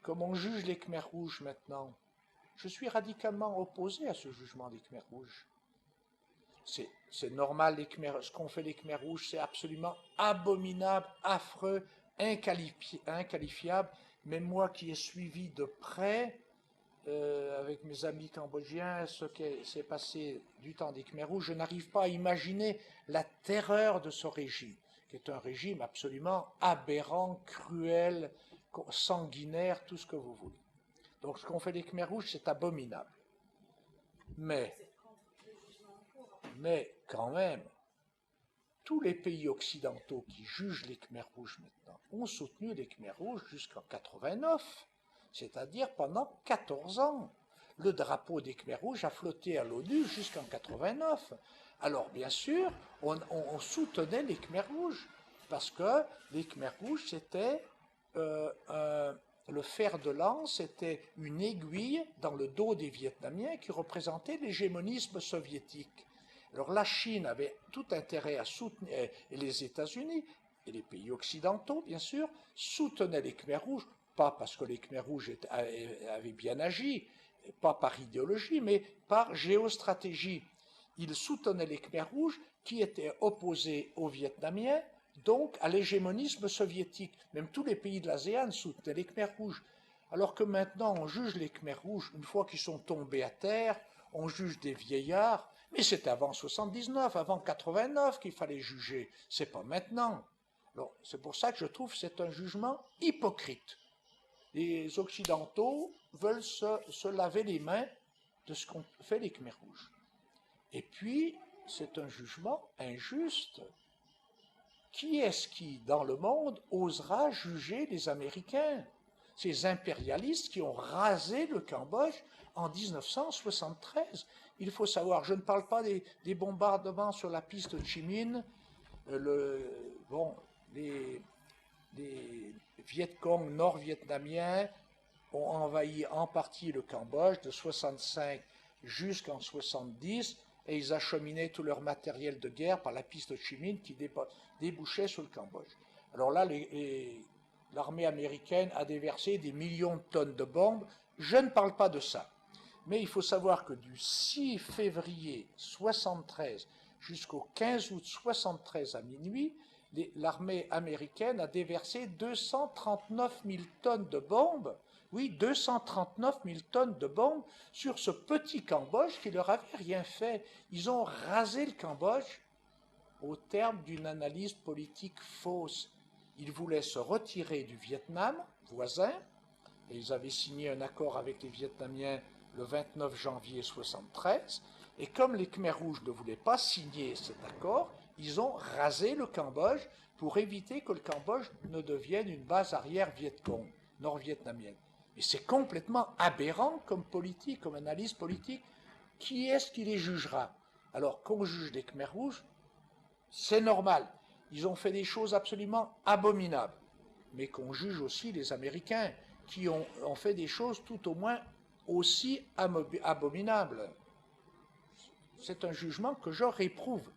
comme on juge les Khmers rouges maintenant. Je suis radicalement opposé à ce jugement des Khmers rouges. C'est normal, ce qu'ont fait les Khmers rouges, c'est absolument abominable, affreux, inqualifiable. Même moi qui ai suivi de près, avec mes amis cambodgiens, ce qui s'est passé du temps des Khmers rouges, je n'arrive pas à imaginer la terreur de ce régime, qui est un régime absolument aberrant, cruel, sanguinaire, tout ce que vous voulez. Donc ce qu'ont fait les Khmers rouges, c'est abominable. Mais quand même, tous les pays occidentaux qui jugent les Khmers rouges maintenant ont soutenu les Khmers rouges jusqu'en 89, c'est-à-dire pendant 14 ans. Le drapeau des Khmers rouges a flotté à l'ONU jusqu'en 89. Alors bien sûr, on soutenait les Khmers rouges, parce que les Khmers rouges, c'était le fer de lance, c'était une aiguille dans le dos des Vietnamiens qui représentait l'hégémonisme soviétique. Alors la Chine avait tout intérêt à soutenir, et les États-Unis, et les pays occidentaux, bien sûr, soutenaient les Khmers rouges, pas parce que les Khmers rouges avaient bien agi, pas par idéologie, mais par géostratégie. Ils soutenaient les Khmers rouges qui étaient opposés aux Vietnamiens, donc à l'hégémonisme soviétique. Même tous les pays de l'ASEAN soutenaient les Khmers rouges. Alors que maintenant, on juge les Khmers rouges, une fois qu'ils sont tombés à terre, on juge des vieillards, mais c'était avant 79, avant 89 qu'il fallait juger, c'est pas maintenant. Alors, c'est pour ça que je trouve que c'est un jugement hypocrite. Les Occidentaux veulent se laver les mains de ce qu'ont fait les Khmers rouges. Et puis, c'est un jugement injuste. Qui est-ce qui, dans le monde, osera juger les Américains, ces impérialistes qui ont rasé le Cambodge en 1973? Il faut savoir, je ne parle pas des bombardements sur la piste de Chi Minh, les Vietcong nord-vietnamiens ont envahi en partie le Cambodge de 65 jusqu'en 70 et ils acheminaient tout leur matériel de guerre par la piste de Chi Minh qui débouchait sur le Cambodge. Alors là, l'armée américaine a déversé des millions de tonnes de bombes. Je ne parle pas de ça. Mais il faut savoir que du 6 février 73 jusqu'au 15 août 73 à minuit, l'armée américaine a déversé 239 000 tonnes de bombes, oui, 239 000 tonnes de bombes sur ce petit Cambodge qui leur avait rien fait. Ils ont rasé le Cambodge au terme d'une analyse politique fausse. Ils voulaient se retirer du Vietnam, voisin, et ils avaient signé un accord avec les Vietnamiens le 29 janvier 73, et comme les Khmers rouges ne voulaient pas signer cet accord, ils ont rasé le Cambodge pour éviter que le Cambodge ne devienne une base arrière Vietcong, nord-vietnamienne. Et c'est complètement aberrant comme politique, comme analyse politique. Qui est-ce qui les jugera? Alors qu'on juge les Khmers rouges, c'est normal. Ils ont fait des choses absolument abominables. Mais qu'on juge aussi les Américains, qui ont fait des choses tout au moins aussi abominables. C'est un jugement que je réprouve.